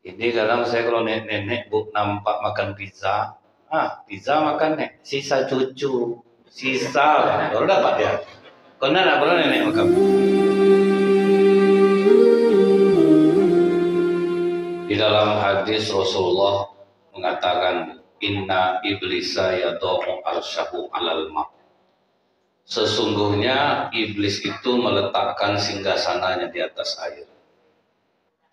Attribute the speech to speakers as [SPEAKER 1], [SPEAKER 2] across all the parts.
[SPEAKER 1] Ini kadang saya kalau nenek-nenek bu nampak makan pizza, pizza makan nek, sisa cucu, sisa baru dapat dia. Karena nak pernah nenek makan. Di dalam hadis Rasulullah mengatakan inna iblisa yad'u arsyahu 'alal ma'. Sesungguhnya iblis itu meletakkan singgasananya di atas air.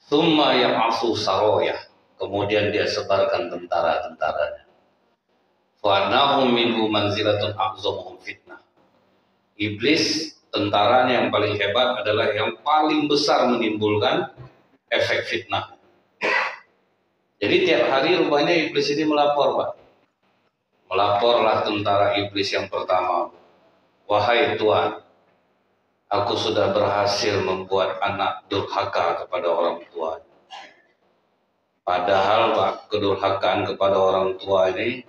[SPEAKER 1] Tsumma ya'asu saroyah. Kemudian dia sebarkan tentara-tentaranya. Fa'nahum minhu manzilatun a'zamuhum fitnah. Iblis, tentaranya yang paling hebat adalah yang paling besar menimbulkan efek fitnah. Jadi tiap hari rupanya iblis ini melapor, Pak. Melaporlah tentara iblis yang pertama. Wahai Tuhan, aku sudah berhasil membuat anak durhaka kepada orang tua. Padahal Pak, kedurhakaan kepada orang tua ini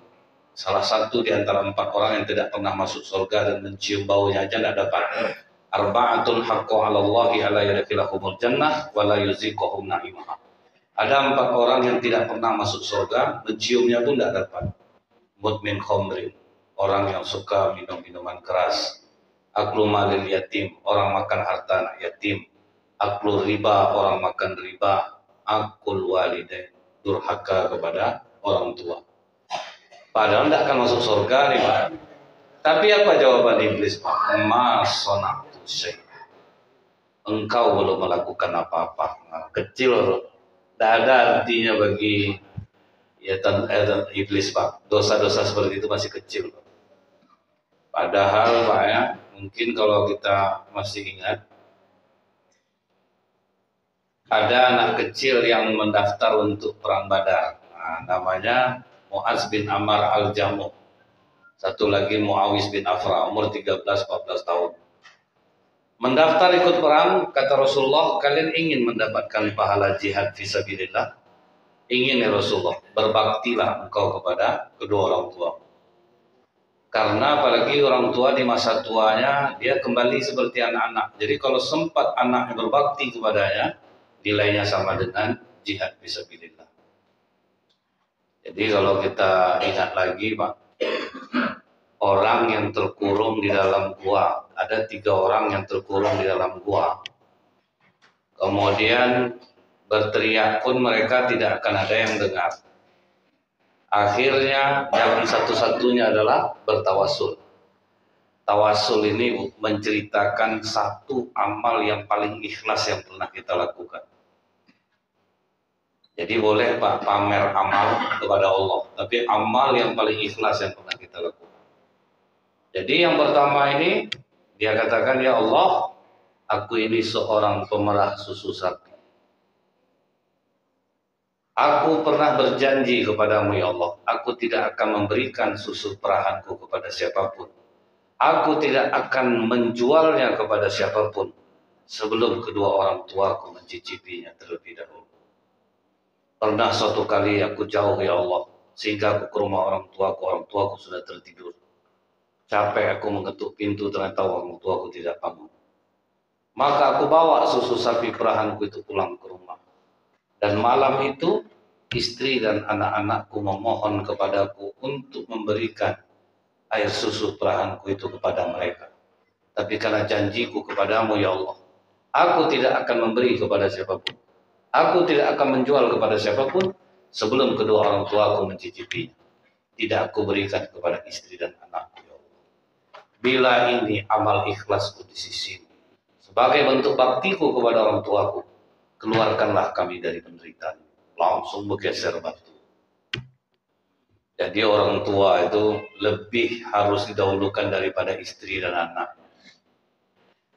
[SPEAKER 1] salah satu di antara 4 orang yang tidak pernah masuk surga dan mencium baunya aja tidak dapat. Arba'atun haqqo 'ala Allahi alla yadkhilahumul jannah wa la yuziquhum na'imaha. Ada 4 orang yang tidak pernah masuk surga, menciumnya pun tidak dapat. Mudmin khamrin, orang yang suka minum minuman keras. Aklu malil yatim, orang makan harta anak yatim. Aklu riba, orang makan riba. Akul walidain, durhaka kepada orang tua. Padahal tidak akan masuk surga nih Pak. Tapi apa jawaban iblis Pak? Ma sonatu syai'. Engkau belum melakukan apa-apa. Nah, kecil loh. Tidak ada artinya bagi iblis Pak. Dosa-dosa seperti itu masih kecil. Padahal Pak ya, mungkin kalau kita masih ingat, ada anak kecil yang mendaftar untuk perang Badar. Nah, namanya Mu'az bin Ammar al-Jamuh. Satu lagi Muawis bin Afra, umur 13-14 tahun. Mendaftar ikut perang, kata Rasulullah, kalian ingin mendapatkan pahala jihad fisabilillah? Ingin ya Rasulullah, berbaktilah engkau kepada kedua orang tua. Karena apalagi orang tua di masa tuanya, dia kembali seperti anak-anak. Jadi kalau sempat anaknya berbakti kepadanya, nilainya sama dengan jihad fisabilillah. Jadi kalau kita ingat lagi Pak, orang yang terkurung di dalam gua, ada 3 orang yang terkurung di dalam gua. Kemudian berteriak pun mereka tidak akan ada yang dengar. Akhirnya jalan satu-satunya adalah bertawasul. Tawasul ini menceritakan satu amal yang paling ikhlas yang pernah kita lakukan. Jadi boleh Pak pamer amal kepada Allah, tapi amal yang paling ikhlas yang pernah kita lakukan. Jadi yang pertama ini dia katakan, ya Allah, aku ini seorang pemerah susu sapi. Aku pernah berjanji kepadamu ya Allah, aku tidak akan memberikan susu perahanku kepada siapapun. Aku tidak akan menjualnya kepada siapapun sebelum kedua orang tuaku mencicipinya terlebih dahulu. Pernah suatu kali aku jauh ya Allah, sehingga aku ke rumah orang tuaku sudah tertidur. Capek aku mengetuk pintu, ternyata orang tuaku tidak bangun. Maka aku bawa susu sapi perahanku itu pulang ke rumah. Dan malam itu istri dan anak-anakku memohon kepadaku untuk memberikan air susu perahanku itu kepada mereka. Tapi karena janjiku kepadamu ya Allah, aku tidak akan memberi kepada siapapun. Aku tidak akan menjual kepada siapapun sebelum kedua orang tuaku mencicipinya. Tidak aku berikan kepada istri dan anakku ya Allah. Bila ini amal ikhlasku di sisimu, sebagai bentuk baktiku kepada orang tuaku, keluarkanlah kami dari penderitaan. Langsung bergeser batu. Jadi orang tua itu lebih harus didahulukan daripada istri dan anak.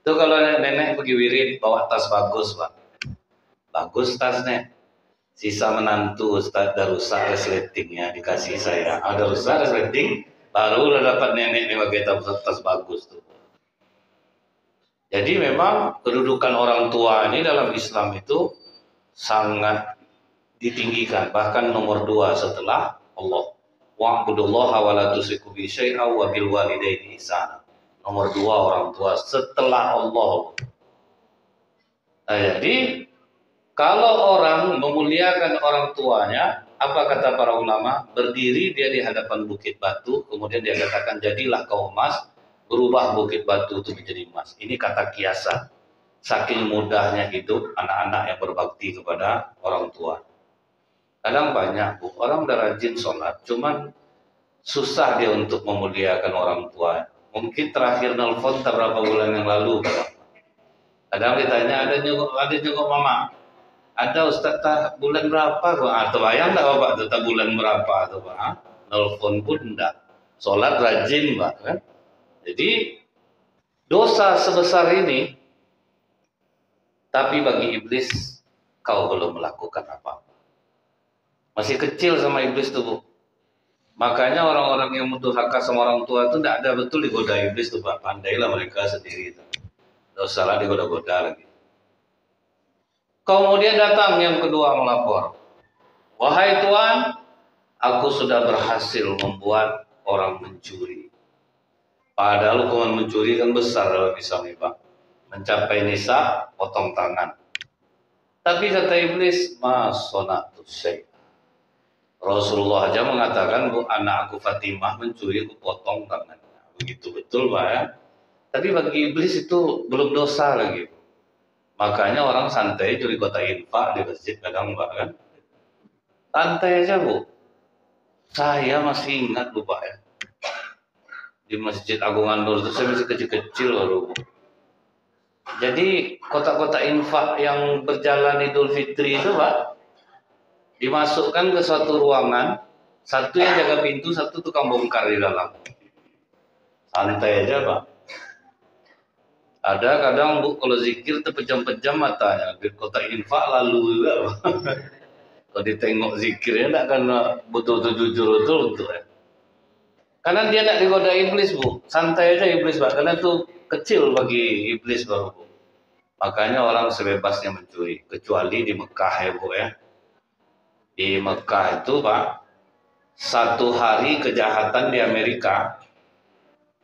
[SPEAKER 1] Itu kalau nenek pergi wirid bawa tas bagus Pak. Bagus tasnya. Sisa menantu Ustaz Darussa resletingnya dikasih saya. Ada Darussa resleting, baru dapat nenek nih pakai tas bagus tuh. Jadi memang kedudukan orang tua ini dalam Islam itu sangat ditinggikan, bahkan nomor 2 setelah Allah. Wa'budullaha wa la tusyriku bihi syai'an wa bil walidaini ihsana. Nomor 2 orang tua setelah Allah. Nah, jadi Kalau orang memuliakan orang tuanya, apa kata para ulama? Berdiri dia di hadapan bukit batu, kemudian dia katakan, jadilah kau emas, berubah bukit batu itu menjadi emas. Ini kata kiasan. Saking mudahnya hidup anak-anak yang berbakti kepada orang tua. Kadang banyak, Bu, orang udah rajin sholat, cuman susah dia untuk memuliakan orang tua. Mungkin terakhir nelfon beberapa bulan yang lalu, kadang ditanya, ada nyengok mama. Ada Ustaz tak bulan berapa kok? Atau bayang enggak Bapak tetap bulan berapa atau Pak? Nelfon pun enggak. Sholat rajin Pak kan? Jadi dosa sebesar ini, tapi bagi iblis kau belum melakukan apa-apa. Masih kecil sama iblis tuh Bu. Makanya orang-orang yang durhaka sama orang tua itu enggak ada betul digoda iblis tuh Pak. Pandailah mereka sendiri itu. Dosa lah digoda-goda lagi. Kemudian datang yang kedua melapor. Wahai Tuhan, aku sudah berhasil membuat orang mencuri. Padahal hukuman mencuri kan besar dalam Islam, Pak. Mencapai nisa, potong tangan. Tapi kata iblis, masonatu syai'. Rasulullah aja mengatakan, Bu, anak aku Fatimah mencuri, aku potong tangannya. Begitu betul, Pak ya. Tapi bagi iblis itu belum dosa lagi. Makanya orang santai curi kotak infak di masjid kadang Pak kan. Santai aja Bu. Saya masih ingat Bu Pak ya. Di Masjid Agungan Nur itu saya masih kecil-kecil baru Bu. Jadi kotak-kotak infak yang berjalan Idul Fitri itu Pak, dimasukkan ke suatu ruangan, satu yang jaga pintu, satu tukang bongkar di dalam. Santai aja Pak. Ada kadang Bu kalau zikir terpejam-pejam matanya, di kotak infak lalu juga. Kalau ditengok zikirnya enggak kan betul-betul jujur betul ya. Karena dia enggak digoda iblis Bu, santai aja iblis Pak, karena itu kecil bagi iblis baru Bu. Makanya orang sebebasnya mencuri, kecuali di Mekah ya Bu ya. Di Mekah itu Pak, satu hari kejahatan di Amerika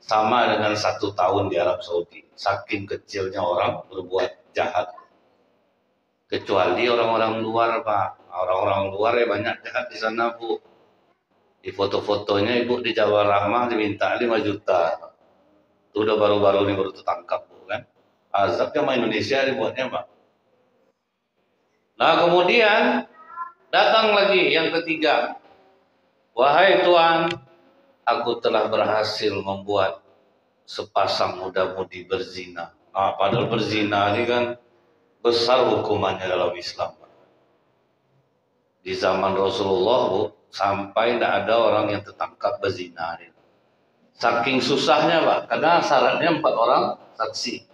[SPEAKER 1] sama dengan 1 tahun di Arab Saudi. Saking kecilnya orang berbuat jahat. Kecuali orang-orang luar Pak. Orang-orang luar ya banyak jahat di sana Bu. Di foto-fotonya Ibu di Jawa Rahmah diminta 5 juta. Itu udah baru-baru ini baru tertangkap Bu kan. Azab sama Indonesia dibuatnya Pak. Nah kemudian datang lagi yang ketiga. Wahai Tuhan, aku telah berhasil membuat sepasang muda-mudi berzina. Nah, padahal berzina ini kan besar hukumannya dalam Islam. Di zaman Rasulullah, Bu, sampai tidak ada orang yang tertangkap berzina. Saking susahnya, Pak, karena syaratnya 4 orang saksi.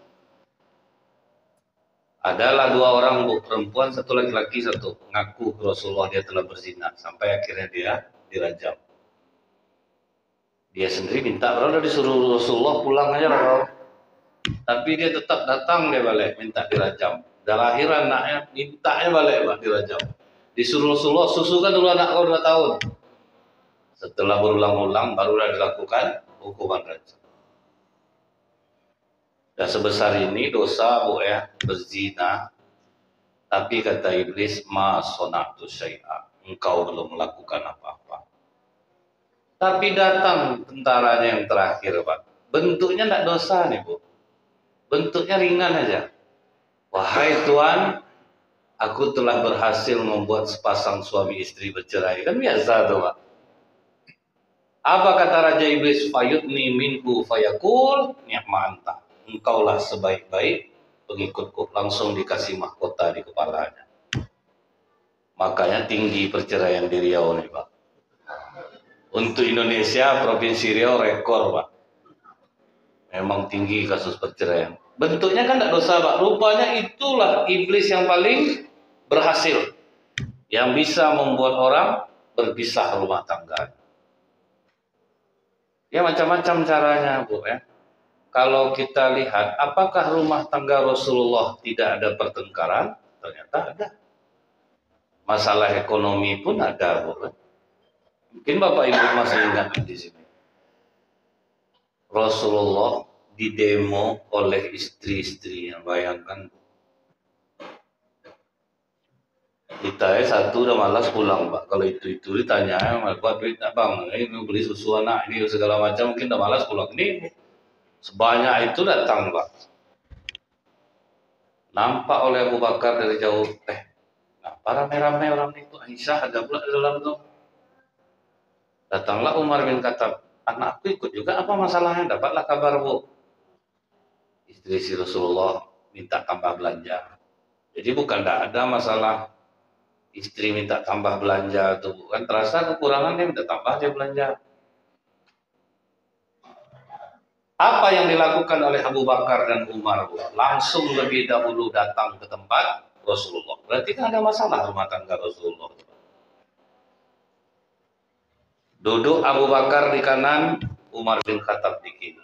[SPEAKER 1] Adalah 2 orang, Bu, perempuan, 1 laki-laki, 1 ngaku ke Rasulullah dia telah berzina. Sampai akhirnya dia dirajam. Dia sendiri minta, udah disuruh Rasulullah pulang aja lah. Tapi dia tetap datang dia balik, minta dirajam. Dan lahir anaknya, mintanya balik Pak dirajam. Disuruh Rasulullah, susukan dulu anak kau 2 tahun. Setelah berulang-ulang, barulah dilakukan hukuman rajam. Dan sebesar ini dosa Bu ya, berzina. Tapi kata iblis, ma sonatu syai'a. Engkau belum melakukan apa-apa. Tapi datang tentaranya yang terakhir Pak. Bentuknya tidak dosa nih Bu. Bentuknya ringan aja. Wahai Tuhan, aku telah berhasil membuat sepasang suami istri bercerai. Kan biasa tuh Pak. Apa kata Raja Iblis? Fayutni minhu fayakul ni'ma anta. Engkaulah sebaik-baik pengikutku. Langsung dikasih mahkota di kepalanya. Makanya tinggi perceraian di Riau nih Pak. Untuk Indonesia, Provinsi Riau rekor Pak. Memang tinggi kasus perceraian. Bentuknya kan tidak dosa Pak. Rupanya itulah iblis yang paling berhasil. Yang bisa membuat orang berpisah rumah tangga. Ya macam-macam caranya Bu ya. Kalau kita lihat, apakah rumah tangga Rasulullah tidak ada pertengkaran? Ternyata ada. Masalah ekonomi pun ada Bu. Mungkin Bapak Ibu masih ingat di sini. Rasulullah didemo oleh istri-istrinya, bayangkan. Kita satu udah malas pulang Pak. Kalau itu ditanya, buat duit abang, ini beli susu anak ini segala macam, mungkin udah malas pulang. Ini sebanyak itu datang Pak. Nampak oleh Abu Bakar dari jauh, kenapa rame-rame orang itu? Aisyah ada pula di dalam tuh. Datanglah Umar bin Khattab, anakku ikut juga, apa masalahnya? Dapatlah kabar Bu, istri si Rasulullah minta tambah belanja. Jadi bukan tidak ada masalah istri minta tambah belanja tuh, bukan terasa kekurangan dia minta tambah dia belanja. Apa yang dilakukan oleh Abu Bakar dan Umar? Langsung lebih dahulu datang ke tempat Rasulullah. Berarti kan ada masalah rumah tangga Rasulullah. Duduk Abu Bakar di kanan, Umar bin Khattab di kiri.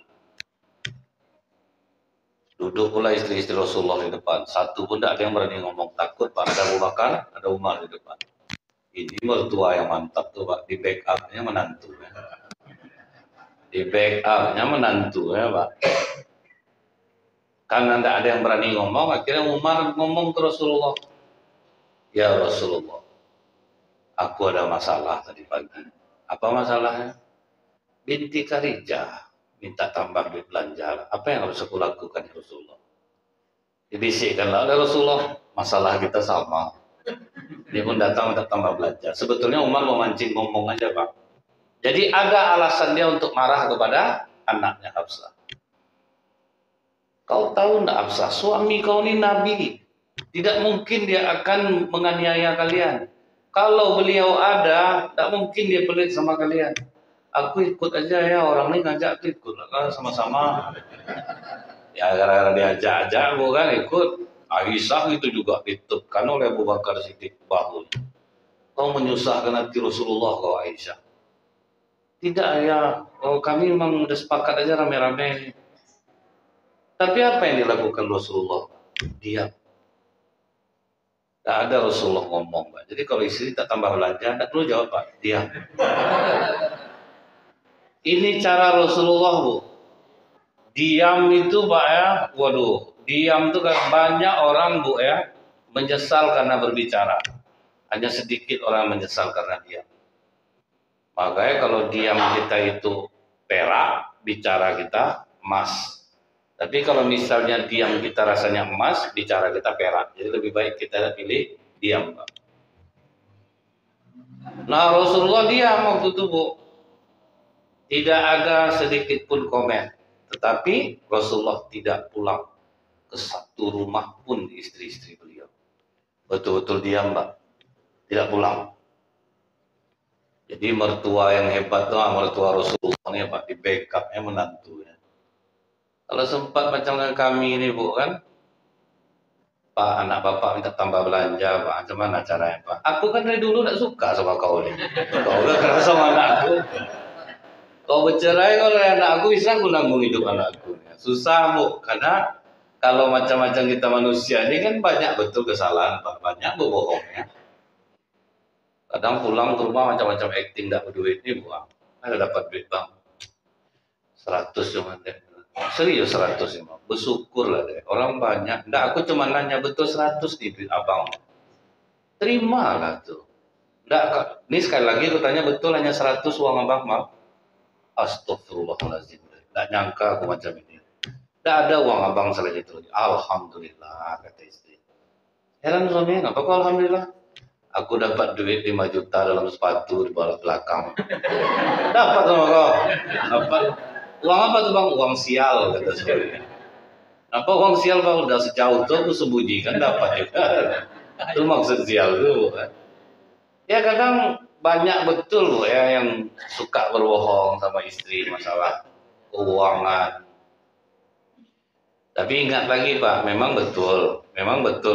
[SPEAKER 1] Duduk pula istri-istri Rasulullah di depan. Satu pun tidak ada yang berani ngomong, takut Pak. Ada Abu Bakar, ada Umar di depan. Ini mertua yang mantap tuh Pak, di backupnya menantu ya. Di backupnya menantu ya Pak. Karena tidak ada yang berani ngomong, akhirnya Umar ngomong ke Rasulullah. Ya Rasulullah, aku ada masalah tadi pagi. Apa masalahnya? Binti Kharijah minta tambah duit belanja. Apa yang harus aku lakukan ya Rasulullah? Dibisikkanlah oleh Rasulullah, masalah kita sama. Dia pun datang minta tambah belanja. Sebetulnya Umar memancing ngomong aja Pak. Jadi ada alasan dia untuk marah kepada anaknya Hafsah. Kau tahu enggak Hafsah, suami kau ini nabi. Tidak mungkin dia akan menganiaya kalian. Kalau beliau ada, tidak mungkin dia pelit sama kalian. Aku ikut aja ya, orang ini ngajak aku ikut lah sama-sama. Ya gara-gara diajak-ajak bukan ikut. Aisyah itu juga ditutupkan oleh Abu Bakar Siddiq bahul. Kau menyusahkan hati Rasulullah kau Aisyah. Tidak ya, kami memang udah sepakat aja rame-rame. Tapi apa yang dilakukan Rasulullah? Diam. Tidak ada Rasulullah ngomong Pak. Jadi kalau istri tak tambah belanja, tidak perlu jawab Pak. Diam. Ini cara Rasulullah Bu. Diam itu Pak ya, waduh. Diam itu kan banyak orang Bu ya, menyesal karena berbicara. Hanya sedikit orang menyesal karena diam. Makanya kalau diam kita itu perak, bicara kita emas. Tapi kalau misalnya diam kita rasanya emas, bicara kita perak. Jadi lebih baik kita pilih diam Pak. Nah Rasulullah diam waktu itu Bu. Tidak ada sedikit pun komen. Tetapi Rasulullah tidak pulang ke satu rumah pun istri-istri beliau. Betul-betul diam Pak. Tidak pulang. Jadi mertua yang hebat tuh mertua Rasulullah ini Pak, di backupnya menantu ya. Kalau sempat macam kami ini Bu kan, Pak anak bapak minta tambah belanja Pak, macam mana caranya Pak? Aku kan dari dulu tidak suka sama kau ini. Kau udah keras sama anakku. Kau bercerai kalau anak aku bisa aku nanggung hidup anakku. Susah Bu, karena kalau macam-macam kita manusia ini kan banyak betul kesalahan Pak, banyak bohongnya. Kadang pulang ke rumah macam-macam acting tidak berduit ini buang. Ada dapat duit Bang. 100 cuma deh. Serius 100 ya Bang. Bersyukur lah deh. Orang banyak. Nggak aku cuma nanya betul 100 nih duit abang. Terimalah tuh. Nggak, ini sekali lagi aku tanya betul hanya 100 uang abang Bang. Astagfirullahaladzim. Nggak nyangka aku macam ini. Nggak ada uang abang selain itu. Alhamdulillah kata istri. Heran suaminya, kenapa kok alhamdulillah? Aku dapat duit 5 juta dalam sepatu di bawah belakang. Dapat sama kau. Dapat. Uang apa tuh Bang? Uang sial kata suaminya. Apa uang sial Bang? Udah sejauh tuh aku sembunyikan dapat juga. Itu maksud sial tuh. Ya kadang banyak betul loh ya yang suka berbohong sama istri masalah keuangan. Tapi ingat lagi Pak, memang betul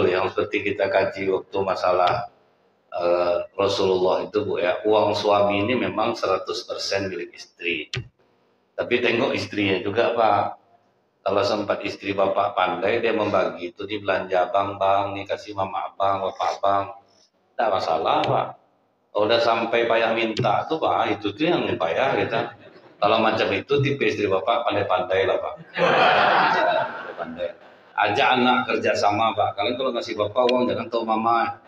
[SPEAKER 1] yang seperti kita kaji waktu masalah Rasulullah itu Bu ya, uang suami ini memang 100% milik istri. Tapi tengok istrinya juga Pak. Kalau sempat istri bapak pandai, dia membagi itu di belanja bang, nih kasih mama abang, bapak abang. Tidak masalah Pak. Kalau udah sampai payah minta tuh Pak, itu tuh yang payah kita. Kalau macam itu tipe istri bapak pandai-pandai lah Pak. Pandai. Ajak anak kerja sama Pak. Kalian kalau ngasih bapak uang jangan tahu mama.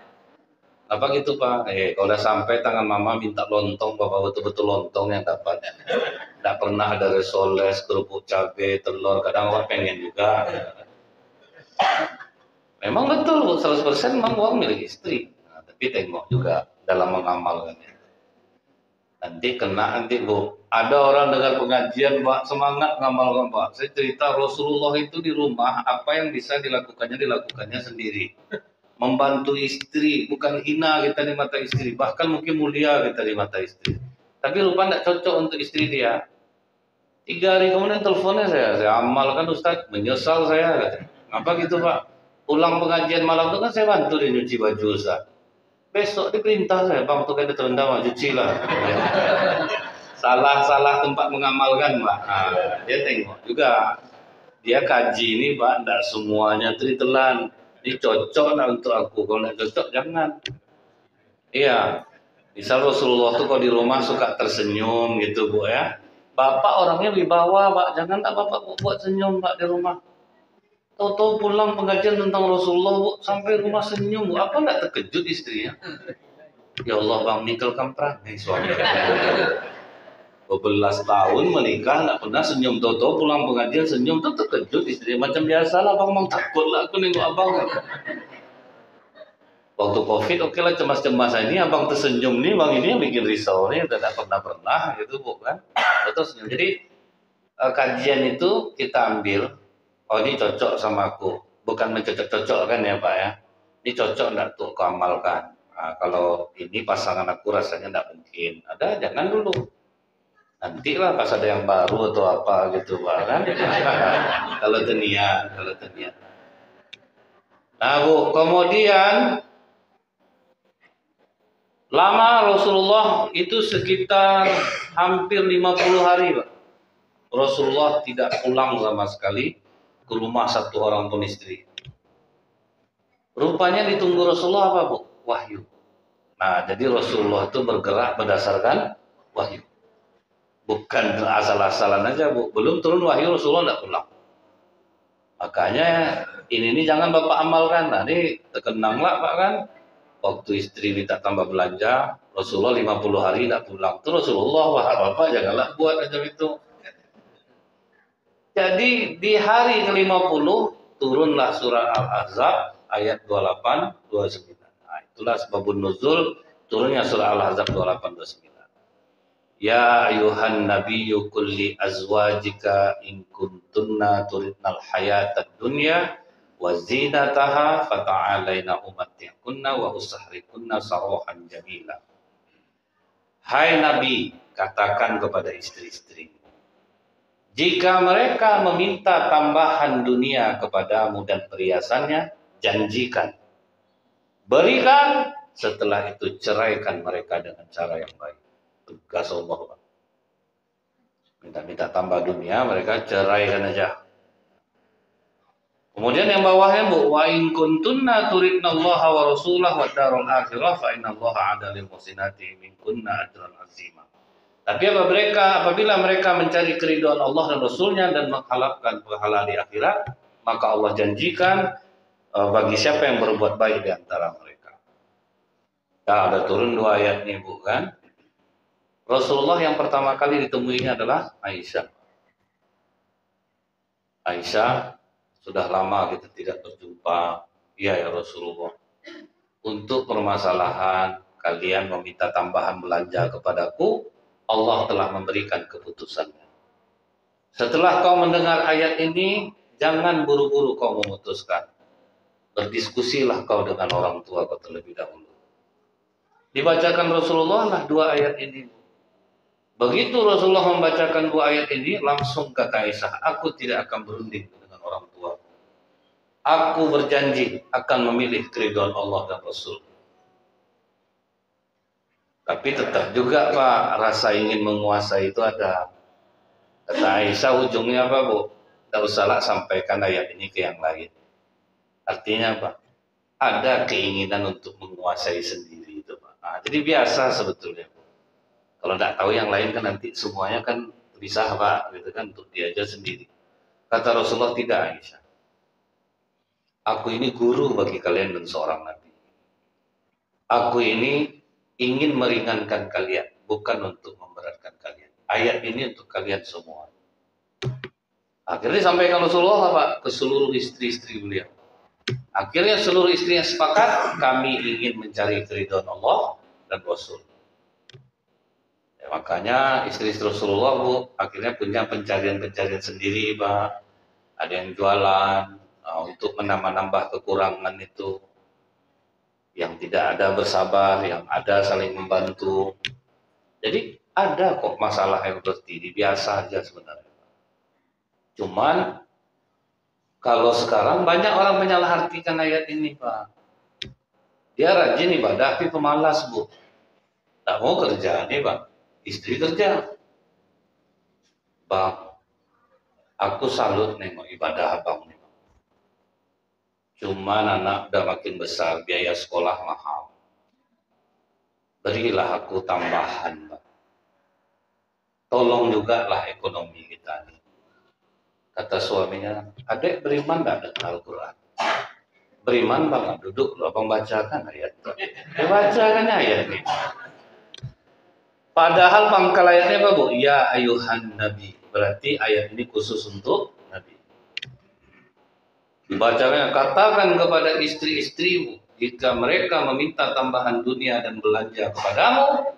[SPEAKER 1] Apa gitu Pak? Kalau udah sampai tangan mama minta lontong, Bapak betul-betul lontong yang dapat. Tidak pernah ada risoles, kerupuk cabai, telur, kadang orang pengen juga. Memang betul, Bu, 100% memang uang milik istri. Nah, tapi tengok juga dalam mengamalkannya. Nanti Bu. Ada orang dengar pengajian, Pak, semangat ngamalkan Pak. Saya cerita Rasulullah itu di rumah, apa yang bisa dilakukannya sendiri. Membantu istri, bukan hina kita di mata istri, bahkan mungkin mulia kita di mata istri. Tapi lupa tidak cocok untuk istri dia. 3 hari kemudian teleponnya saya amalkan Ustaz, menyesal saya. Katanya. Apa gitu Pak? Pulang pengajian malam itu kan saya bantu dia nyuci baju Ustaz. Besok diperintah saya, Bang, tuh ada terendam, cuci lah. Salah tempat mengamalkan Pak. Nah, dia tengok juga. Dia kaji ini Pak, tidak semuanya teritelan. Ini cocok lah untuk aku, kalau tidak cocok jangan. Iya, misal Rasulullah tuh kalau di rumah suka tersenyum gitu Bu ya. Bapak orangnya wibawa Pak, jangan tak Bapak buat senyum Pak di rumah. Tahu-tahu pulang pengajian tentang Rasulullah Bu, sampai rumah senyum Bu, apa enggak terkejut istrinya? Ya Allah Bang, nikel kamprak nih suami. 12 tahun menikah nggak pernah senyum, tahu-tahu pulang pengajian senyum tuh terkejut istri macam biasa lah Bang takut lah aku nengok abang. Waktu COVID oke lah cemas-cemas ini abang tersenyum nih Bang, ini yang bikin risau nih udah nggak pernah gitu bukan betul senyum. Jadi kajian itu kita ambil, oh ini cocok sama aku, bukan mencocok-cocokkan ya Pak ya, ini cocok nggak tuh aku amalkan. Nah, kalau ini pasangan aku rasanya nggak mungkin, ada jangan dulu. Nanti lah pas ada yang baru atau apa gitu Pak kan. kalau tenian. Nah Bu, kemudian lama Rasulullah itu sekitar hampir 50 hari Pak. Rasulullah tidak pulang sama sekali ke rumah satu orang pun istri. Rupanya ditunggu Rasulullah apa Bu? Wahyu. Nah jadi Rasulullah itu bergerak berdasarkan wahyu. Bukan asal-asalan aja Bu. Belum turun wahyu Rasulullah tidak pulang. Makanya ini jangan Bapak amalkan. Nah ini terkenanglah Pak kan. Waktu istri minta tambah belanja, Rasulullah 50 hari tidak pulang. Itu Rasulullah, wah Bapak janganlah buat macam itu. Jadi di hari ke-50 turunlah surah Al-Ahzab ayat 28 29. Nah, itulah sebabun nuzul turunnya surah Al-Ahzab 28 29. Ya ayuhan nabiyyu kulli azwajika in kuntunna turidnal hayatad dunya wa zinataha fata'alaina umatti'kunna wa usahrikunna sarahan jamila. Hai Nabi, katakan kepada istri-istri, jika mereka meminta tambahan dunia kepadamu dan perhiasannya, janjikan. Berikan, setelah itu ceraikan mereka dengan cara yang baik. Tegas Allah. Minta tambah dunia, mereka ceraikan aja. Kemudian yang bawahnya Bu, wa in kuntunna turidnallaha wa rasulahu wad darul akhirah fa innallaha 'ada lil muhsinati minkunna ajran azima. Tapi apabila mereka mencari keridhaan Allah dan Rasulnya dan mengharapkan pahala di akhirat, maka Allah janjikan bagi siapa yang berbuat baik di antara mereka. Nah, ada turun 2 ayat nih Bu kan. Rasulullah yang pertama kali ditemuinya adalah Aisyah. Aisyah, sudah lama kita tidak berjumpa. Iya ya Rasulullah. Untuk permasalahan kalian meminta tambahan belanja kepadaku, Allah telah memberikan keputusannya. Setelah kau mendengar ayat ini, jangan buru-buru kau memutuskan. Berdiskusilah kau dengan orang tua kau terlebih dahulu. Dibacakan Rasulullah lah 2 ayat ini. Begitu Rasulullah membacakan 2 ayat ini, langsung kata Aisyah, aku tidak akan berunding dengan orang tua. Aku berjanji akan memilih keridhaan Allah dan Rasul. Tapi tetap juga Pak, rasa ingin menguasai itu ada. Kata Aisyah ujungnya apa Bu? Tidak usahlah sampaikan ayat ini ke yang lain. Artinya apa? Ada keinginan untuk menguasai sendiri itu Pak. Nah, jadi biasa sebetulnya. Kalau tidak tahu yang lain kan nanti semuanya kan bisa Pak, gitu kan untuk dia aja sendiri. Kata Rasulullah tidak Aisyah. Aku ini guru bagi kalian dan seorang nabi. Aku ini ingin meringankan kalian, bukan untuk memberatkan kalian. Ayat ini untuk kalian semua. Akhirnya disampaikan Rasulullah Pak ke seluruh istri-istri beliau. Akhirnya seluruh istri yang sepakat, kami ingin mencari keridhaan Allah dan Rasul. Ya, makanya istri-istri Rasulullah Bu akhirnya punya pencarian-pencarian sendiri Pak. Ada yang jualan untuk menambah-nambah kekurangan itu. Yang tidak ada bersabar, yang ada saling membantu. Jadi ada kok masalah yang seperti ini, biasa aja sebenarnya. Cuman kalau sekarang banyak orang menyalahartikan ayat ini Pak. Dia rajin ibadah tapi pemalas Bu. Tak mau kerja nih Pak. Istri kerja. Bang, aku salut nengok ibadah abang nih Bang. Cuman anak udah makin besar, biaya sekolah mahal. Berilah aku tambahan Bang. Tolong juga lah ekonomi kita nih. Kata suaminya, adek beriman gak dengan Al-Quran? Beriman Bang, duduk lu abang bacakan ayat. Bacakan ayat nih. Padahal pangkal ayatnya apa Bu? Ya ayuhan Nabi. Berarti ayat ini khusus untuk Nabi. Dibacanya, katakan kepada istri-istrimu, jika mereka meminta tambahan dunia dan belanja kepadamu,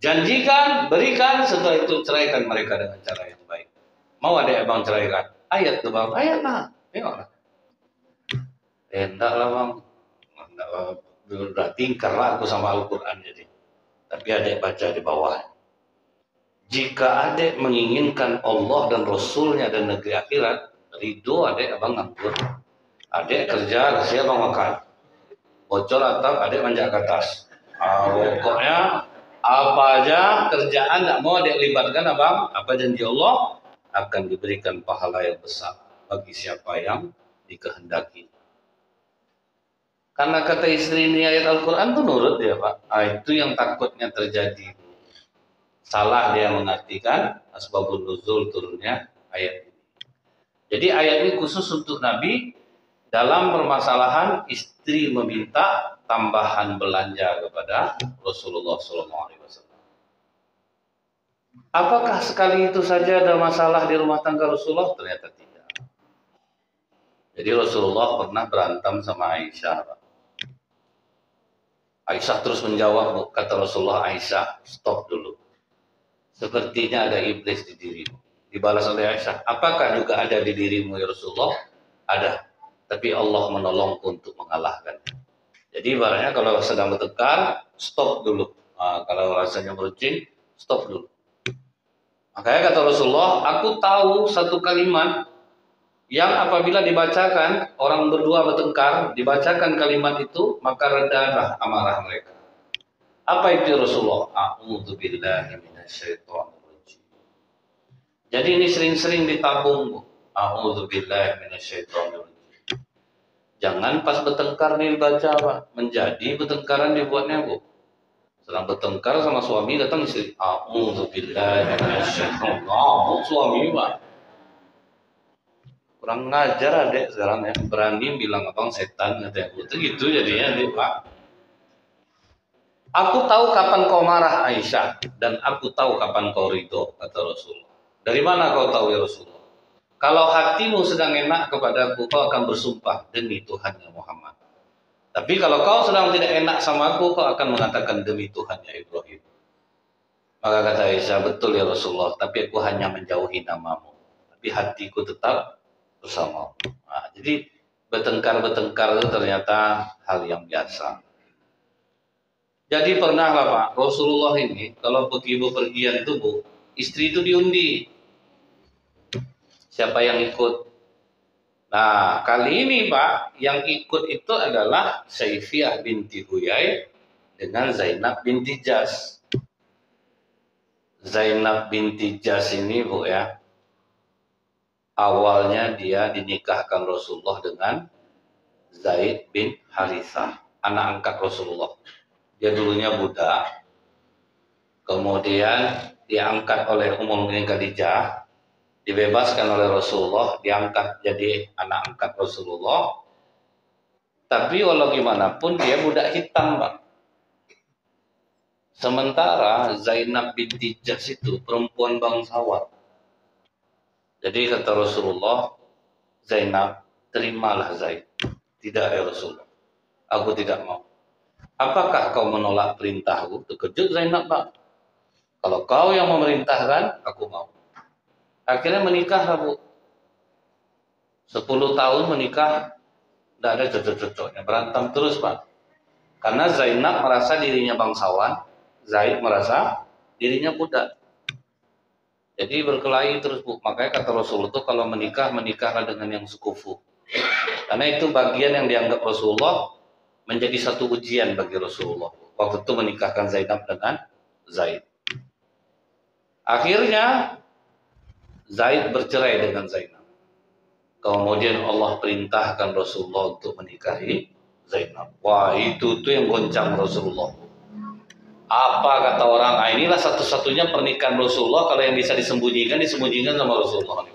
[SPEAKER 1] janjikan, berikan, setelah itu ceraikan mereka dengan cara yang baik. Mau ada abang ceraikan? Ayat tuh Bang, ayat nah. Tengoklah. Enggak lah Bang. Enggak lah. Udah tingkar lah aku sama Al-Quran jadi. Tapi adek baca di bawah. Jika adek menginginkan Allah dan Rasulnya dan negeri akhirat, ridho adek abang nganggur. Adek kerja, kasih abang makan. Bocor atap, adek manjat ke atas. Pokoknya apa aja kerjaan tak mau adek libatkan abang, apa janji Allah akan diberikan pahala yang besar bagi siapa yang dikehendaki. Karena kata istri ini ayat Al-Quran itu nurut dia Pak. Itu yang takutnya terjadi. Salah dia mengartikan asbabun nuzul turunnya ayat ini. Jadi ayat ini khusus untuk Nabi dalam permasalahan istri meminta tambahan belanja kepada Rasulullah SAW. Apakah sekali itu saja ada masalah di rumah tangga Rasulullah? Ternyata tidak. Jadi Rasulullah pernah berantem sama Aisyah Pak. Aisyah terus menjawab, kata Rasulullah, Aisyah, stop dulu. Sepertinya ada iblis di dirimu. Dibalas oleh Aisyah, apakah juga ada di dirimu ya Rasulullah? Ada, tapi Allah menolongku untuk mengalahkan. Jadi ibaratnya kalau sedang bertengkar, stop dulu. Kalau rasanya meruncing, stop dulu. Makanya kata Rasulullah, aku tahu satu kalimat yang apabila dibacakan, orang berdua bertengkar, dibacakan kalimat itu, maka redalah amarah mereka. Apa itu Rasulullah? A'udzubillahi minasyaitonirrajim. Jadi ini sering-sering ditabung, Bu. A'udzubillahi minasyaitonirrajim. Jangan pas bertengkar nih baca, Pak. Menjadi bertengkaran dibuatnya, Bu. Sedang bertengkar sama suami, datang istri. A'udzubillahi minasyaitonirrajim. Suami, Pak. Kurang ngajar adek sekarang ya, berani bilang abang setan katanya. Itu gitu jadinya adek Pak. Aku tahu kapan kau marah Aisyah dan aku tahu kapan kau ridho, kata Rasulullah. Dari mana kau tahu ya Rasulullah? Kalau hatimu sedang enak kepadaku, kau akan bersumpah demi Tuhannya Muhammad. Tapi kalau kau sedang tidak enak sama aku, kau akan mengatakan demi Tuhannya Ibrahim. Maka kata Aisyah, betul ya Rasulullah, tapi aku hanya menjauhi namamu. Tapi hatiku tetap bersama. Nah, jadi bertengkar itu ternyata hal yang biasa. Jadi pernah lah Pak, Rasulullah ini kalau pergi bepergian itu Bu, istri itu diundi. Siapa yang ikut? Nah, kali ini Pak, yang ikut itu adalah Saifiyah binti Huyai dengan Zainab binti Jas. Zainab binti Jas ini Bu ya, awalnya dia dinikahkan Rasulullah dengan Zaid bin Harithah, anak angkat Rasulullah. Dia dulunya budak. Kemudian diangkat oleh Ummul Mukminin Khadijah, dibebaskan oleh Rasulullah, diangkat jadi anak angkat Rasulullah. Tapi walau gimana pun dia budak hitam, Pak. Sementara Zainab binti Jahsy itu perempuan bangsawan. Jadi kata Rasulullah, Zainab, terimalah Zaid. Tidak ya Rasulullah, aku tidak mau. Apakah kau menolak perintahku? Terkejut Zainab, Pak. Kalau kau yang memerintahkan, aku mau. Akhirnya menikah, Bu. 10 tahun menikah, tidak ada cocok-cocoknya. Berantem terus, Pak. Karena Zainab merasa dirinya bangsawan, Zaid merasa dirinya budak. Jadi berkelahi terus, Bu. Makanya kata Rasulullah itu kalau menikah, menikahlah dengan yang sekufu. Karena itu bagian yang dianggap Rasulullah menjadi satu ujian bagi Rasulullah. Waktu itu menikahkan Zainab dengan Zaid. Akhirnya Zaid bercerai dengan Zainab. Kemudian Allah perintahkan Rasulullah untuk menikahi Zainab. Wah, itu tuh yang goncang Rasulullah. Apa kata orang? Nah, inilah satu-satunya pernikahan Rasulullah kalau yang bisa disembunyikan sama Rasulullah.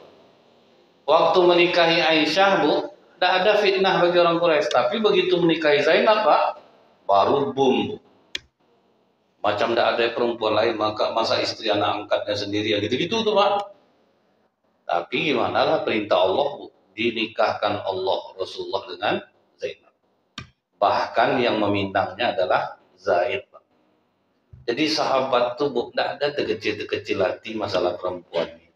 [SPEAKER 1] Waktu menikahi Aisyah, Bu, tidak ada fitnah bagi orang Quraisy. Tapi begitu menikahi Zainab, Pak, baru boom. Macam tidak ada perempuan lain, masa istri anak angkatnya sendiri, gitu-gitu tuh, Pak. Tapi gimana lah perintah Allah, Bu. Dinikahkan Allah Rasulullah dengan Zainab. Bahkan yang meminangnya adalah Zaid, Pak. Jadi sahabat tuh, Bu, tidak ada terkecil hati masalah perempuan ini.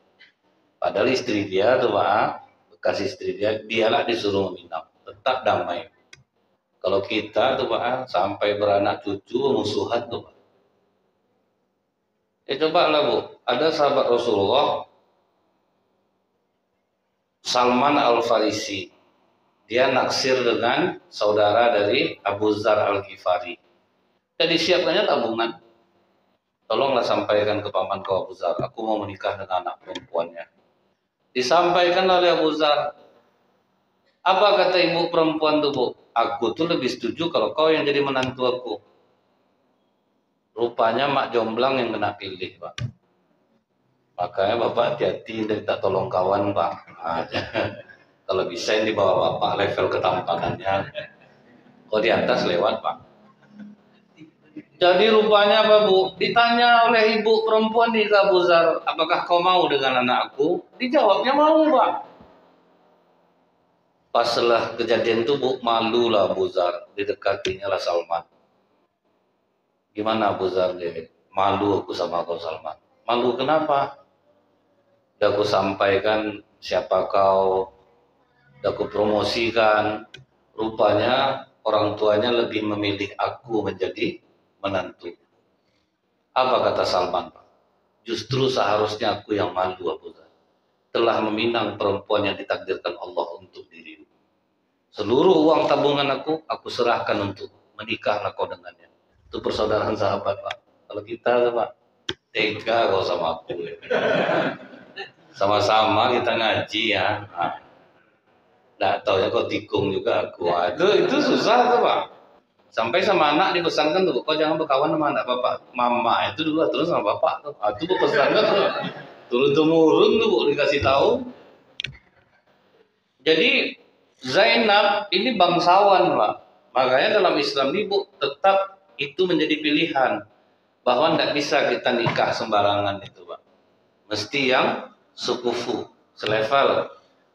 [SPEAKER 1] Padahal istri dia tuh, Pak, bekas istri dia, dialah disuruh meminang. Tetap damai. Kalau kita tuh, Pak, sampai beranak cucu musuhan tuh, Pak. Coba lah, Bu, ada sahabat Rasulullah, Salman Al-Farisi. Dia naksir dengan saudara dari Abu Dzar Al-Ghifari. Jadi siapkannya tabungan. Tolonglah sampaikan ke paman kau Abu Dzar, aku mau menikah dengan anak perempuannya. Disampaikan oleh Abu Dzar. Apa kata ibu perempuan tuh, Bu? Aku tuh lebih setuju kalau kau yang jadi menantu aku. Rupanya mak jomblang yang kena pilih, Pak. Makanya Bapak hati-hati dan tak tolong kawan, Pak. Kalau bisa yang dibawa Bapak level ketampanannya. Kalau di atas lewat, Pak. Jadi rupanya apa, Bu? Ditanya oleh ibu perempuan di Abu Dzar, apakah kau mau dengan anakku? Dijawabnya mau, Pak. Pas setelah kejadian itu, Bu, malu lah Abu Dzar. Didekatinya lah Salman. Gimana Abu Dzar? Malu aku sama kau Salman. Malu kenapa? Udah aku sampaikan siapa kau, udah aku promosikan. Rupanya orang tuanya lebih memilih aku menjadi menantu. Apa kata Salman? Justru seharusnya aku yang malu, Abu Dzar. Telah meminang perempuan yang ditakdirkan Allah untuk dirimu. Seluruh uang tabungan aku serahkan untuk menikahlah kau dengannya. Itu persaudaraan sahabat, Pak. Kalau kita, Pak, tega kau sama aku. Sama-sama kita ngaji ya. Nggak tahu ya kau tikung juga aku. Itu susah tuh, Pak. Sampai sama anak dipesankan tuh, kau jangan berkawan sama anak bapak. Mama itu dulu terus sama bapak tuh. Itu pesankan tuh. Turun-temurun tuh, Bu, dikasih tahu. Jadi Zainab ini bangsawan, Pak. Makanya dalam Islam ini, Bu, tetap itu menjadi pilihan. Bahwa tidak bisa kita nikah sembarangan itu, Pak. Mesti yang sekufu, selevel.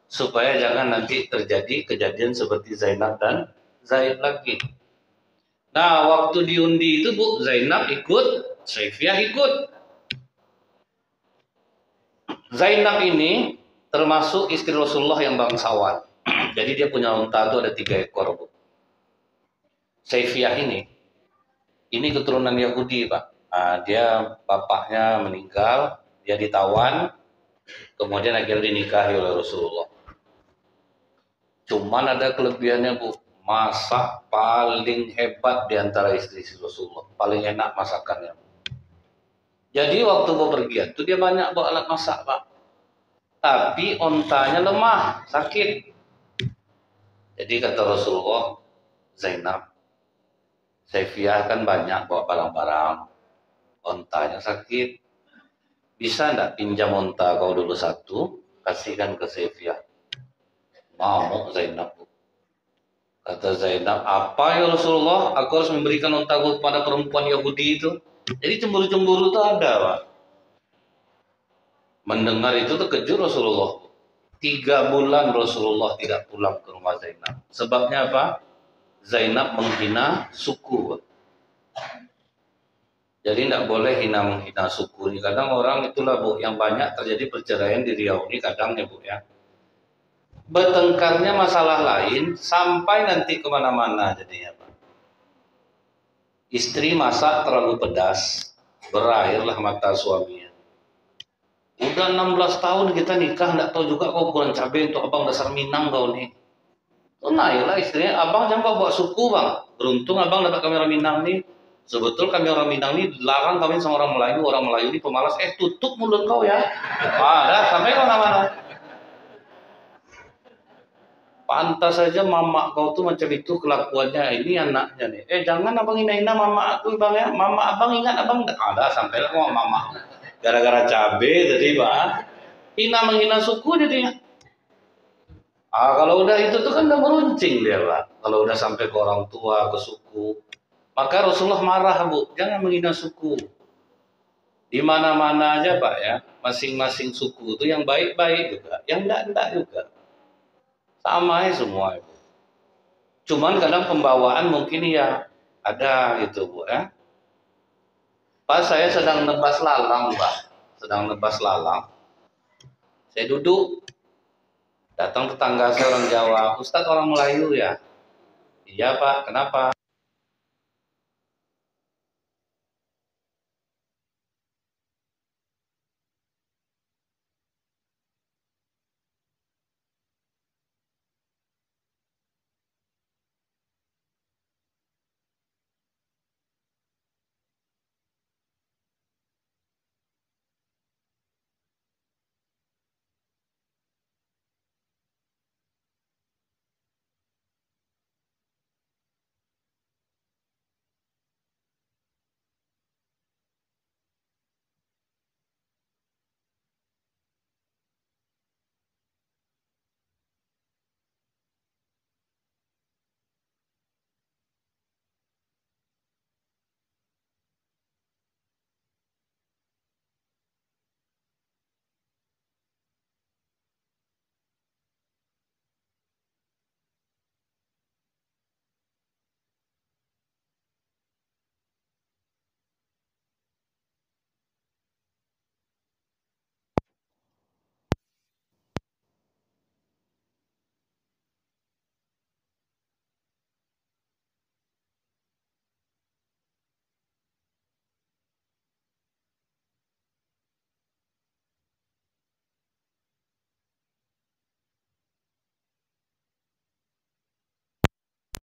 [SPEAKER 1] Supaya jangan nanti terjadi kejadian seperti Zainab dan Zaid lagi. Nah, waktu diundi itu, Bu, Zainab ikut, Saifiah ikut. Zainab ini termasuk istri Rasulullah yang bangsawan. Jadi dia punya unta itu ada 3 ekor, Bu. Saifiah ini keturunan Yahudi, Pak. Nah, dia bapaknya meninggal, dia ditawan, kemudian akhirnya dinikahi oleh Rasulullah. Cuman ada kelebihannya, Bu. Masak paling hebat di antara istri Rasulullah. Paling enak masakannya. Jadi waktu bepergian itu dia banyak bawa alat masak, Pak. Tapi ontanya lemah, sakit. Jadi kata Rasulullah, Zainab, Saifiah kan banyak bawa barang-barang, ontanya sakit. Bisa enggak pinjam onta kau dulu 1, kasihkan ke Saifiah? Mau Zainab. Kata Zainab, apa ya Rasulullah? Aku harus memberikan ontaku kepada perempuan Yahudi itu. Jadi cemburu-cemburu itu ada, Pak. Mendengar itu terkejut Rasulullah. 3 bulan Rasulullah tidak pulang ke rumah Zainab. Sebabnya apa? Zainab menghina suku, Pak. Jadi tidak boleh menghina suku ini. Kadang orang itulah, Bu, yang banyak terjadi perceraian di Riau ini kadang ya, Bu, ya. Bertengkarnya masalah lain sampai nanti kemana-mana jadinya, Pak. Istri masak terlalu pedas, berairlah mata suaminya. Udah 16 tahun kita nikah, tidak tahu juga kau kurang cabai untuk abang dasar Minang kau nih. Tuh naiklah istrinya, abang jangan kau bawa suku, Bang. Beruntung abang dapat kamera Minang nih. Sebetul kami orang Minang ini larang kawin sama orang Melayu ini pemalas. Tutup mulut kau ya. Dah sampai kemana-mana. Pantas saja mama kau tuh macam itu kelakuannya, ini anaknya nih. Jangan abang hina-hina mama aku, Bang ya. Mama abang ingat abang. Ada sampai lah kok mama. Gara-gara cabe tadi, Pak. Menghina suku jadinya. Kalau udah itu tuh kan udah meruncing dia, Pak. Kalau udah sampai ke orang tua, ke suku. Maka Rasulullah marah, Bu, jangan menghina suku. Di mana-mana aja, Pak ya, masing-masing suku itu yang baik-baik juga, yang enggak juga. Sama ya semua, Bu. Cuman kadang pembawaan mungkin ya ada gitu, Bu ya. Pas saya sedang nebas lalang, Pak. Sedang nebas lalang. Saya duduk, datang tetangga saya orang Jawa, Ustadz orang Melayu ya? Iya, Pak, kenapa?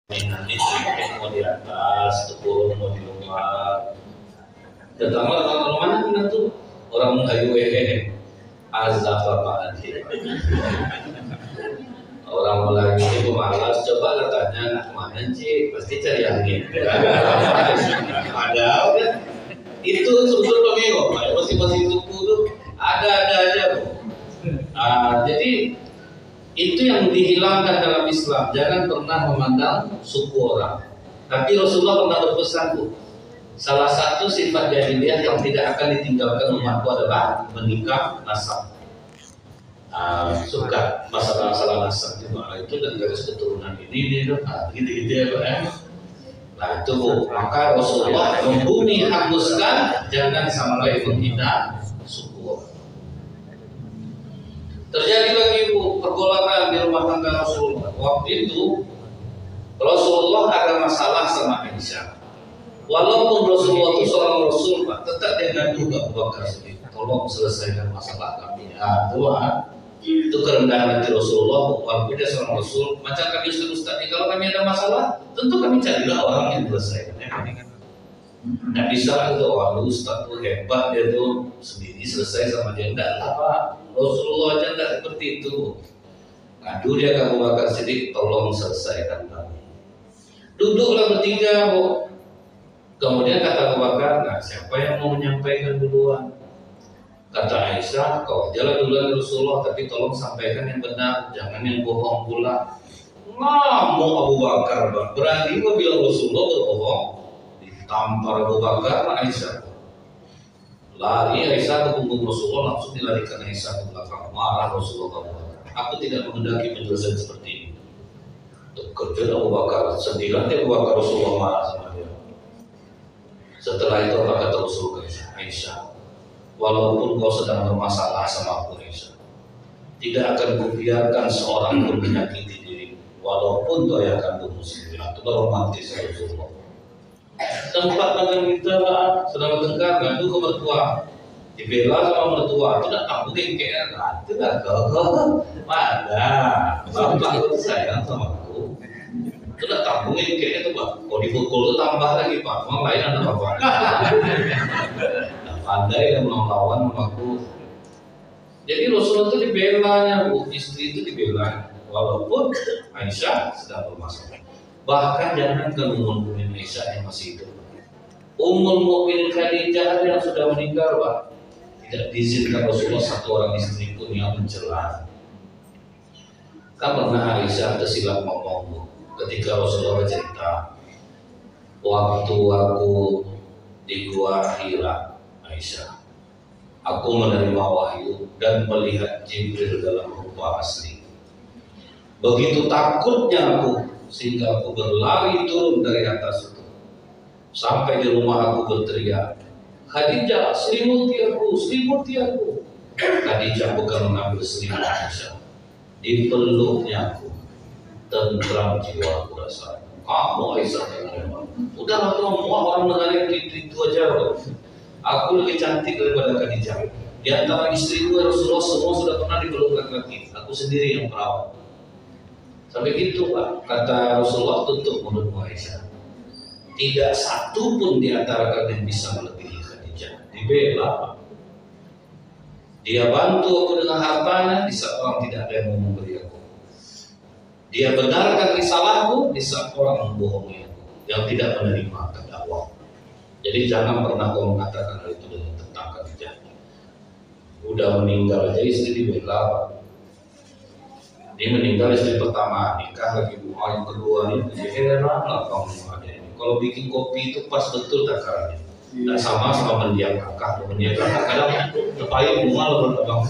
[SPEAKER 1] Nanti mau di atas, turun mau di luar. Terutama kalau mana kita tuh orang Melayu azab apa nanti. Orang Melayu itu malas, coba lah tanya anak mana sih, pasti cari angin. Padahal kan itu sebetulnya pemilu, masing-masing suku tuh ada aja, Bu. Jadi itu yang dihilangkan dalam Islam. Jangan pernah memandang suku orang. Tapi Rasulullah pernah berpesan, Bu, salah satu sifat jahiliyah yang tidak akan ditinggalkan umatku adalah menikah nasab. Suka masalah nasab itu dan garis keturunan ini gitu ya, Pak ya. Nah itu, Bu, maka Rasulullah membumi hanguskan jangan sampai menghina suku orang. Terjadi lagi, Bu, pergolakan di rumah tangga Rasulullah. Waktu itu Rasulullah ada masalah sama Aisyah. Walaupun Rasulullah itu seorang Rasul, Pak, tetap dia ngadu ke Abu Bakar Siddiq, tolong selesaikan masalah kami. Tuhan, itu kerendahan hati Rasulullah. Walaupun dia seorang Rasul, macam kami Ustaz ini, kalau kami ada masalah, tentu kami carilah orang yang selesaikan. Tidak bisa itu orang Ustaz itu hebat, dia tuh sendiri selesai sama dia. Tidak apa, Rasulullah aja tidak seperti itu. Ngadu dia ke Abu Bakar Siddiq, tolong selesaikan kami. Duduklah bertiga, Bu. Kemudian kata Abu Bakar, nah siapa yang mau menyampaikan duluan? Kata Aisyah, kau ajalah duluan Rasulullah, tapi tolong sampaikan yang benar, jangan yang bohong pula. Ngamuk Abu Bakar, Bang. Berani gua bilang Rasulullah berbohong. ditampar Abu Bakar, Aisyah lari. Aisyah ke punggung Rasulullah, langsung dilarikan Aisyah ke belakang. Marah Rasulullah, aku tidak menghendaki penyelesaian seperti ini. Terkejut Abu Bakar, sendirian Abu Bakar. Rasulullah marah sama dia. Setelah itu apa kata Rasulullah? Aisyah, walaupun kau sedang bermasalah sama aku Aisyah, tidak akan kubiarkan seorang pun menyakiti dirimu, walaupun kau yang akan bunuh sendiri. Itu romantis Rasulullah. Tempat makan kita lah, sedang bertengkar, ngadu ke mertua, dibela sama mertua, tidak tahu kayak tidak kau mana bapak itu sayang sama aku, tidak tahu kayak itu pak, kalau dipukul itu tambah lagi pak, orang lain ada apa? Nah, pandai dan melawan aku. Jadi Rasulullah itu dibelanya, istri itu dibela, walaupun Aisyah sedang bermasalah. Bahkan jangan ke Ummul Mukminin Aisyah yang masih hidup, Ummul Mukminin Khadijah yang sudah meninggal, Pak, tidak diizinkan Rasulullah satu orang istri pun yang mencela. Kan pernah Aisyah tersilap ngomong ketika Rasulullah bercerita, waktu aku di Gua Hira, Aisyah, aku menerima wahyu dan melihat Jibril dalam rupa asli. Begitu takutnya aku sehingga aku berlari turun dari atas itu. Sampai di rumah aku berteriak, Khadijah, selimuti aku, selimuti aku. Khadijah bukan mengambil selimut Aisyah, dipeluknya aku, tentram jiwa aku rasa. Kamu Aisyah, udah kamu orang negara itu aja. Aku lebih cantik daripada Khadijah. Di antara istriku Rasulullah semua sudah pernah dipeluk laki-laki, aku sendiri yang perawat. Sampai gitu Pak, kata Rasulullah, tutup mulutmu Aisyah. Tidak satu pun di antara kalian bisa melebihi Khadijah. Dibela Pak. Dia bantu aku dengan hartanya di saat orang tidak ada yang mau memberi aku. Dia benarkan risalahku di saat orang membohongi aku, yang tidak menerima dakwah. Jadi jangan pernah kau mengatakan hal itu dengan tentang Khadijah. Udah meninggal aja istri dibela Pak. Dia meninggal istri pertama, nikah lagi yang kedua ini, heran lah kamu ada ini. Kalau bikin kopi itu pas betul takarannya. Dan sama mendiam kakak, mendiam kakak kadang terpayung bunga loh bang.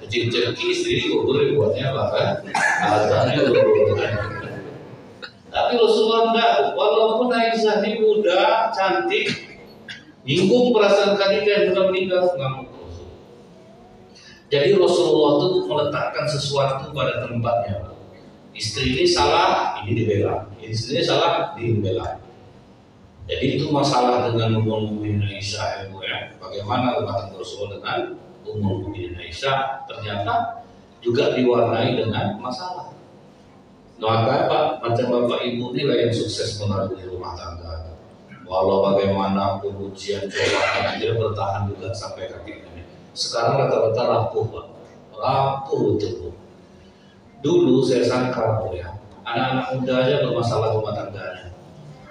[SPEAKER 1] Kecil-kecil istri kok boleh buatnya lah kan? Harganya tapi Rasulullah enggak, walaupun Aisyah ini muda, cantik, nyinggung perasaan Khadijah yang sudah meninggal, ngamuk. Jadi Rasulullah itu meletakkan sesuatu pada tempatnya. Istri ini salah, ini dibela. Istri ini salah, ini dibela. Jadi itu masalah dengan Ummul Mukminin Aisyah ya. Bagaimana rumah tangga Rasulullah dengan Ummul Mukminin Aisyah ternyata juga diwarnai dengan masalah. Maka Pak, macam bapak ibu inilah yang sukses mengarungi rumah tangga. Walau bagaimana ujian cobaan, dia bertahan juga sampai kaki ini. Sekarang rata-rata rapuh Pak, rapuh betul. Dulu saya sangka ya, anak-anak muda aja bermasalah rumah tangganya.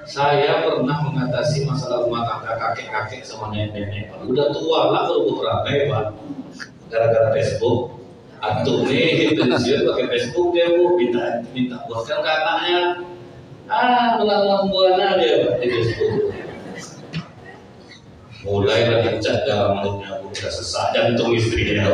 [SPEAKER 1] Saya pernah mengatasi masalah rumah tangga kakek-kakek sama nenek-nenek. Udah tua lah baru beramai Pak, gara-gara Facebook. Antum nih pensiun pakai Facebook dia Bu, minta buatkan ke anaknya. Melang buana dia Pak di Facebook. Mulai lagi cat dalam mulutnya udah sesak jantung istrinya.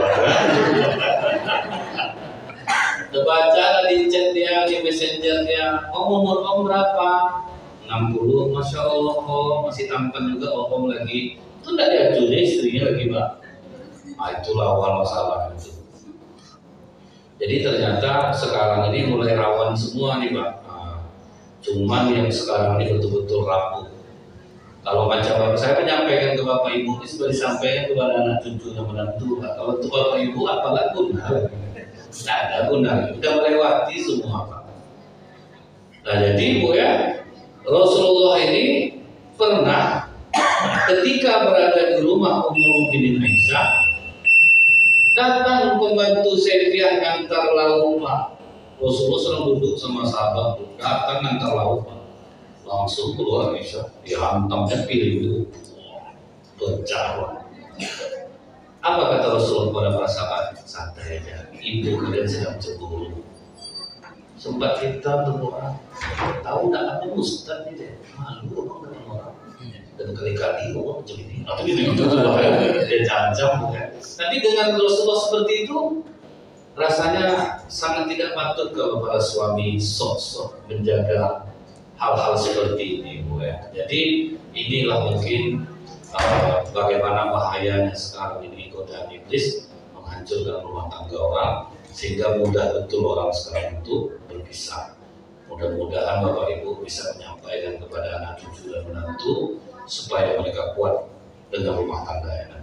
[SPEAKER 1] Terbaca di chat dia, di messenger dia, umur om berapa? 60, Masya Allah om, masih tampan juga om lagi. Itu tidak diajunya istrinya lagi Pak. Itulah awal masalah itu. Jadi ternyata sekarang ini mulai rawan semua nih Pak. Cuman yang sekarang ini betul-betul rapuh. Kalau macam saya menyampaikan ke bapak ibu ini sudah disampaikan kepada anak cucu yang menantu. Kalau untuk bapak ibu apalah guna? Tidak ada guna. Sudah melewati semua Pak. Nah jadi Bu ya, Rasulullah ini pernah ketika berada di rumah Ummul Mukminin Aisyah, datang pembantu Saifiah ngantar lauk Pak. Rasulullah sedang duduk sama sahabat, datang ngantar lauk Pak. Langsung keluar Aisyah, dihantamnya piring itu, pecah. Apa kata Rasulullah kepada para sahabat? Santai aja, ibu kalian sedang cemburu. Sempat kita berdoa, tahu tak ada ustaz ini deh, malu orang dengan orang. dan kali-kali jadi atau gitu dia jam-jam bukan. Tapi dengan Rasulullah seperti itu rasanya sangat tidak patut kalau para suami sok-sok menjaga hal-hal seperti ini, Bu ya. Jadi inilah mungkin bagaimana bahayanya sekarang ini godaan iblis menghancurkan rumah tangga orang sehingga mudah betul orang sekarang untuk berpisah. Mudah-mudahan Bapak Ibu bisa menyampaikan kepada anak cucu dan menantu supaya mereka kuat dengan rumah tangga.